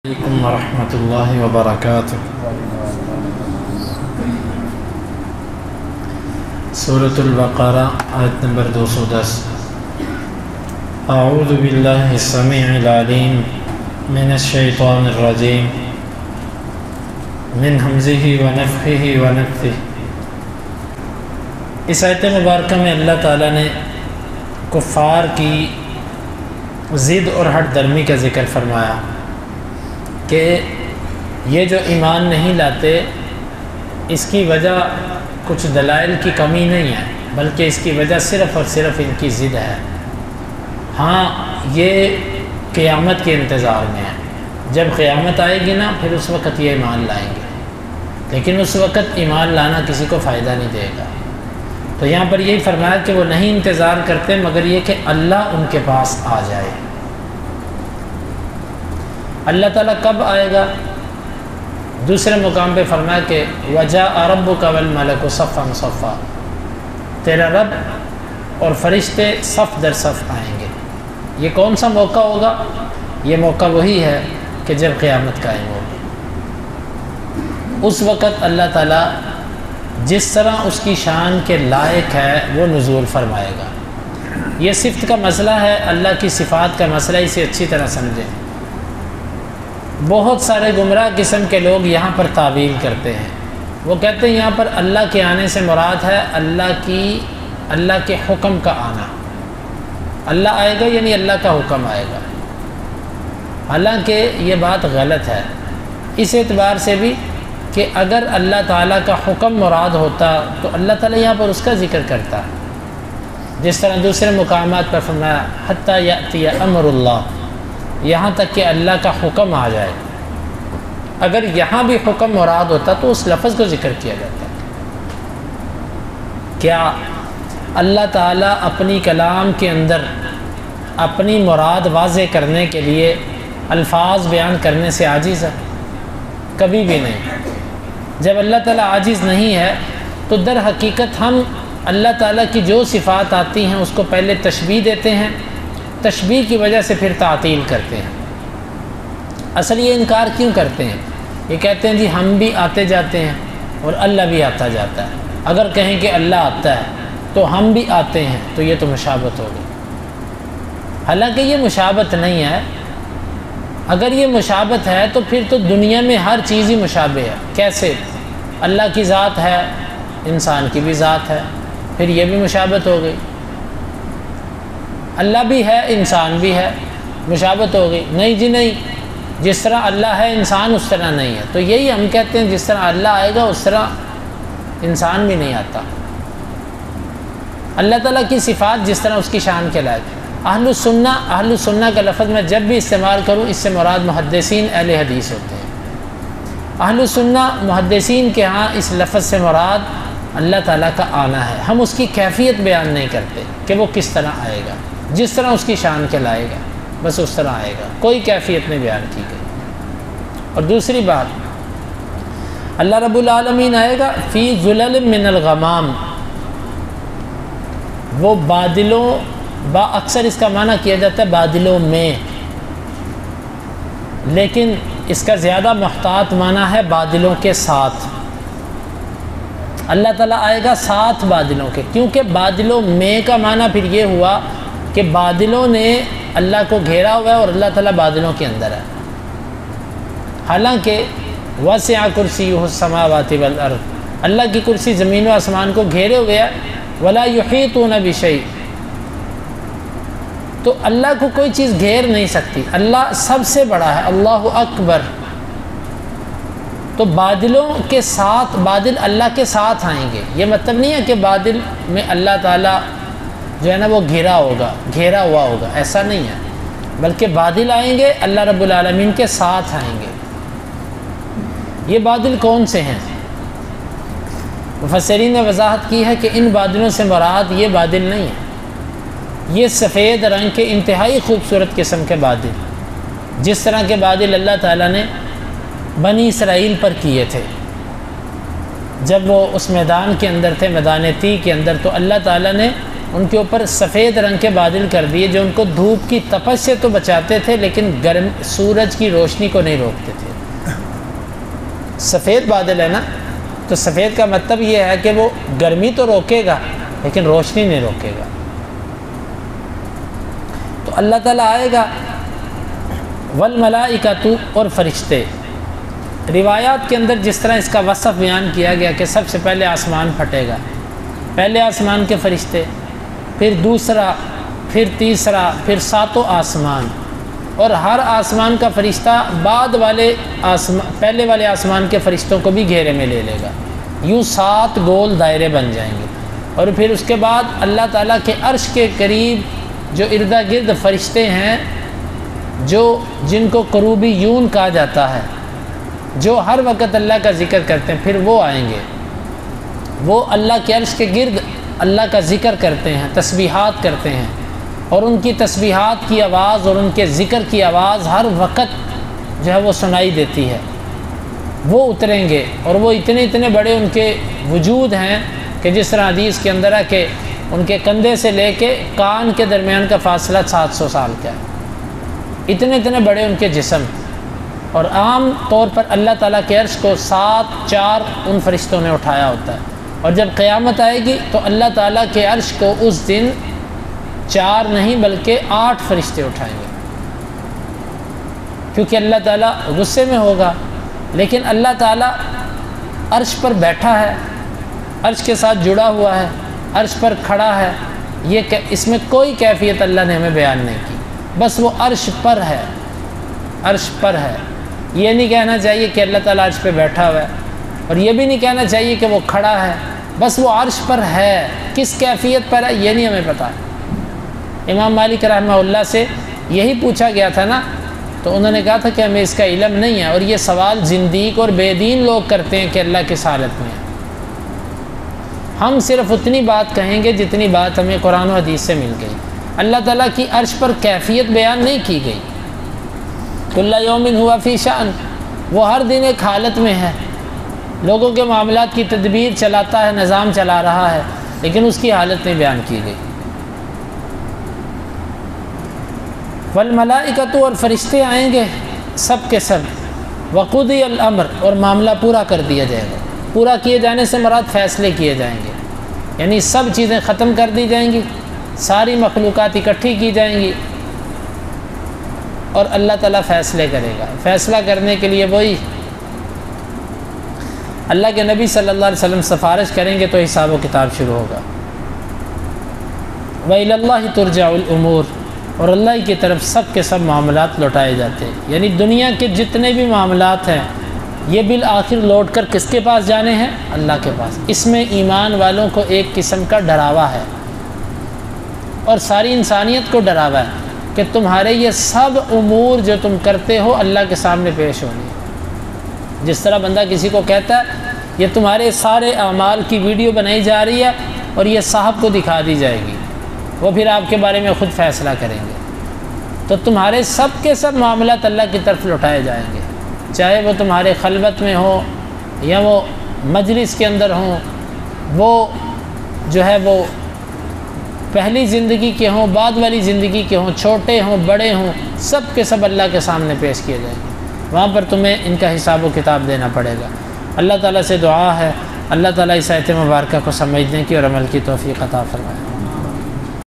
علیکم ورحمۃ اللہ وبرکاتہ۔ سورۃ البقرہ آیت نمبر 210۔ اعوذ باللہ السمیع العلیم من الشیطان الرجیم من ہمزہ ونفخہ ونفثہ۔ اس آیت مبارکہ میں اللہ تعالیٰ نے کفار کی ضد اور ہٹ درمی کا ذکر فرمایا کہ یہ جو ایمان نہیں لاتے اس کی وجہ کچھ دلائل کی کمی نہیں ہے، بلکہ اس کی وجہ صرف اور صرف ان کی ضد ہے۔ ہاں، یہ قیامت کے انتظار میں ہے، جب قیامت آئے گی نا پھر اس وقت یہ ایمان لائیں گے، لیکن اس وقت ایمان لانا کسی کو فائدہ نہیں دے گا۔ تو یہاں پر یہی فرمایا کہ وہ نہیں انتظار کرتے مگر یہ کہ اللہ ان کے پاس آ جائے۔ اللہ تعالیٰ کب آئے گا؟ دوسرے مقام پہ فرمایا کہ وَجَاءَ رَبُّكَ وَالْمَلَكُ صَفًّا صَفًّا، تیرا رب اور فرشتے صف در صف آئیں گے۔ یہ کون سا موقع ہوگا؟ یہ موقع وہی ہے کہ جب قیامت قائم ہوگی۔ اس وقت اللہ تعالیٰ جس طرح اس کی شان کے لائق ہے وہ نزول فرمائے گا۔ یہ صفت کا مسئلہ ہے، اللہ کی صفات کا مسئلہ، اسے اچھی طرح سمجھیں۔ بہت سارے گمراہ قسم کے لوگ یہاں پر تعویل کرتے ہیں، وہ کہتے ہیں یہاں پر اللہ کے آنے سے مراد ہے اللہ کے حکم کا آنا۔ اللہ آئے گا یعنی اللہ کا حکم آئے گا، حالانکہ یہ بات غلط ہے اس اعتبار سے بھی کہ اگر اللہ تعالیٰ کا حکم مراد ہوتا تو اللہ تعالیٰ یہاں پر اس کا ذکر کرتا، جس طرح دوسرے مقامات پر فرمایا حتیٰ یأتی امر اللہ، یہاں تک کہ اللہ کا حکم آ جائے۔ اگر یہاں بھی حکم مراد ہوتا تو اس لفظ کو ذکر کیا جاتا۔ کیا اللہ تعالیٰ اپنی کلام کے اندر اپنی مراد واضح کرنے کے لیے الفاظ بیان کرنے سے عاجز ہے؟ کبھی بھی نہیں۔ جب اللہ تعالیٰ عاجز نہیں ہے تو در حقیقت ہم اللہ تعالیٰ کی جو صفات آتی ہیں اس کو پہلے تشبیہ دیتے ہیں، تشبیہ کی وجہ سے پھر تعطیل کرتے ہیں۔ اصل یہ انکار کیوں کرتے ہیں؟ یہ کہتے ہیں جی ہم بھی آتے جاتے ہیں اور اللہ بھی آتا جاتا ہے، اگر کہیں کہ اللہ آتا ہے تو ہم بھی آتے ہیں تو یہ تو مشابہت ہوگی۔ حالانکہ یہ مشابہت نہیں ہے۔ اگر یہ مشابہت ہے تو پھر تو دنیا میں ہر چیز ہی مشابہ ہے۔ کیسے؟ اللہ کی ذات ہے، انسان کی بھی ذات ہے، پھر یہ بھی مشابہت ہو گئی۔ اللہ بھی ہے، انسان بھی ہے، مشابہت ہو گئی۔ نہیں جی نہیں، جس طرح اللہ ہے انسان اس طرح نہیں ہے۔ تو یہی ہم کہتے ہیں جس طرح اللہ آئے گا اس طرح انسان بھی نہیں آتا۔ اللہ تعالیٰ کی صفات جس طرح اس کی شان کے لائق۔ اہل السنہ کا لفظ میں جب بھی استعمال کروں اس سے مراد محدثین اہل حدیث ہوتے ہیں۔ اہل السنہ محدثین کے ہاں اس لفظ سے مراد اللہ تعالیٰ کا آنا ہے۔ ہم اس کی کیفیت بیان نہیں کرتے کہ وہ کس طرح آئے گا، جس طرح اس کی شان کے لائے گا بس اس طرح آئے گا، کوئی کیفیت نہیں بیان کی گئی۔ اور دوسری بات، اللہ رب العالمین آئے گا فی ظلل من الغمام، وہ بادلوں، اکثر اس کا معنی کیا جاتا ہے بادلوں میں، لیکن اس کا زیادہ محتاط معنی ہے بادلوں کے ساتھ۔ اللہ تعالیٰ آئے گا ساتھ بادلوں کے، کیونکہ بادلوں میں کا معنی پھر یہ ہوا کہ بادلوں نے اللہ کو گھیرا ہوا ہے اور اللہ تعالیٰ بادلوں کے اندر ہے۔ حالانکہ وسع کرسیہ السماوات والارض، اللہ کی کرسی زمین و آسمان کو گھیرے ہوئے ہے۔ ولا یحیطون بشیء، تو اللہ کو کوئی چیز گھیر نہیں سکتی، اللہ سب سے بڑا ہے، اللہ اکبر۔ تو بادلوں کے ساتھ، بادل اللہ کے ساتھ آئیں گے۔ یہ مطلب نہیں ہے کہ بادل میں اللہ تعالیٰ جو ہے نا وہ گھیرا ہوا ہوگا، ایسا نہیں ہے، بلکہ بادل آئیں گے اللہ رب العالمین کے ساتھ آئیں گے۔ یہ بادل کون سے ہیں؟ مفسرین نے وضاحت کی ہے کہ ان بادلوں سے مراد یہ بادل نہیں ہے، یہ سفید رنگ کے انتہائی خوبصورت قسم کے بادل، جس طرح کے بادل اللہ تعالیٰ نے بنی اسرائیل پر کیے تھے جب وہ اس میدان کے اندر تھے، میدان تی کے اندر، تو اللہ تعالیٰ نے ان کے اوپر سفید رنگ کے بادل کر دیے جو ان کو دھوپ کی تپش سے تو بچاتے تھے لیکن گرم سورج کی روشنی کو نہیں روکتے تھے۔ سفید بادل ہے نا، تو سفید کا مطلب یہ ہے کہ وہ گرمی تو روکے گا لیکن روشنی نہیں روکے گا۔ تو اللہ تعالیٰ آئے گا، والملائکۃ، اور فرشتے۔ روایات کے اندر جس طرح اس کا وصف بیان کیا گیا کہ سب سے پہلے آسمان پھٹے گا، پہلے آسمان کے فرشتے، پھر دوسرا، پھر تیسرا، پھر ساتوں آسمان، اور ہر آسمان کا فرشتہ بعد والے پہلے والے آسمان کے فرشتوں کو بھی گھیرے میں لے لے گا، یوں 7 گول دائرے بن جائیں گے۔ اور پھر اس کے بعد اللہ تعالیٰ کے عرش کے قریب جو اردا گرد فرشتے ہیں، جن کو کروبیون کہا جاتا ہے، جو ہر وقت اللہ کا ذکر کرتے ہیں، پھر وہ آئیں گے، وہ اللہ کے عرش کے گرد اللہ کا ذکر کرتے ہیں، تسبیحات کرتے ہیں، اور ان کی تسبیحات کی آواز اور ان کے ذکر کی آواز ہر وقت جو ہے وہ سنائی دیتی ہے۔ وہ اتریں گے اور وہ اتنے بڑے ان کے وجود ہیں کہ جس طرح حدیث کے اندر ہے کہ ان کے کندھے سے لے کے کان کے درمیان کا فاصلہ 700 سال کا ہے، اتنے بڑے ان کے جسم۔ اور عام طور پر اللہ تعالیٰ کے عرش کو 7 ان فرشتوں نے اٹھایا ہوتا ہے، اور جب قیامت آئے گی تو اللہ تعالیٰ کے عرش کو اس دن 4 نہیں بلکہ 8 فرشتے اٹھائیں گے، کیونکہ اللہ تعالیٰ غصے میں ہوگا۔ لیکن اللہ تعالیٰ عرش پر بیٹھا ہے، عرش کے ساتھ جڑا ہوا ہے، عرش پر کھڑا ہے، اس میں کوئی کیفیت اللہ نے ہمیں بیان نہیں کی، بس وہ عرش پر ہے، عرش پر ہے۔ یہ نہیں کہنا چاہیے کہ اللہ تعالیٰ عرش پہ بیٹھا ہوا ہے، اور یہ بھی نہیں کہنا چاہیے کہ وہ کھڑا ہے، بس وہ عرش پر ہے، کس کیفیت پر ہے یہ نہیں ہمیں پتہ۔ امام مالک رحمہ اللہ سے یہی پوچھا گیا تھا نا، تو انہوں نے کہا تھا کہ ہمیں اس کا علم نہیں ہے، اور یہ سوال زندیق اور بے دین لوگ کرتے ہیں کہ اللہ کس حالت میں ہے۔ ہم صرف اتنی بات کہیں گے جتنی بات ہمیں قرآن و حدیث سے مل گئی۔ اللہ تعالیٰ کی عرش پر کیفیت بیان نہیں کی گئی۔ کل یوم ہوا فی شأن، وہ ہر دن ایک حالت میں ہے، لوگوں کے معاملات کی تدبیر چلاتا ہے، نظام چلا رہا ہے، لیکن اس کی حالت نہیں بیان کی گئی۔ والملائکۃ، اور فرشتے آئیں گے سب کے سب، وقضی الامر، اور معاملہ پورا کر دیا جائے گا۔ پورا کیے جانے سے مراد فیصلے کیے جائیں گے، یعنی سب چیزیں ختم کر دی جائیں گی، ساری مخلوقات اکٹھی کی جائیں گی، اور اللہ تعالیٰ فیصلے کرے گا۔ فیصلہ کرنے کے لیے وہی اللہ کے نبی صلی اللہ علیہ وسلم سفارش کریں گے تو حساب و کتاب شروع ہوگا۔ وَإِلَى اللَّهِ تُرْجَعُ الْأُمُورُ، اور اللہ کی طرف سب کے سب معاملات لوٹائے جاتے ہیں، یعنی دنیا کے جتنے بھی معاملات ہیں یہ بالآخر لوٹ کر کس کے پاس جانے ہیں؟ اللہ کے پاس۔ اس میں ایمان والوں کو ایک قسم کا ڈراوا ہے، اور ساری انسانیت کو ڈراوا ہے کہ تمہارے یہ سب امور جو تم کرتے ہو اللہ کے سامنے پیش ہونی ہے۔ جس طرح بندہ کسی کو کہتا ہے یہ تمہارے سارے اعمال کی ویڈیو بنائی جا رہی ہے اور یہ صاحب کو دکھا دی جائے گی، وہ پھر آپ کے بارے میں خود فیصلہ کریں گے، تو تمہارے سب کے سب معاملات اللہ کی طرف لوٹائے جائیں گے، چاہے وہ تمہارے خلوت میں ہو یا وہ مجلس کے اندر ہوں، وہ جو ہے وہ پہلی زندگی کے ہوں، بعد والی زندگی کے ہوں، چھوٹے ہوں بڑے ہوں، سب کے سب اللہ کے سامنے پیش کیے جائیں گے۔ وہاں پر تمہیں ان کا حساب و کتاب دینا پڑے گا۔ اللہ تعالیٰ سے دعا ہے اللہ تعالیٰ اس آیت مبارکہ کو سمجھنے کی اور عمل کی توفیق عطا فرمائے۔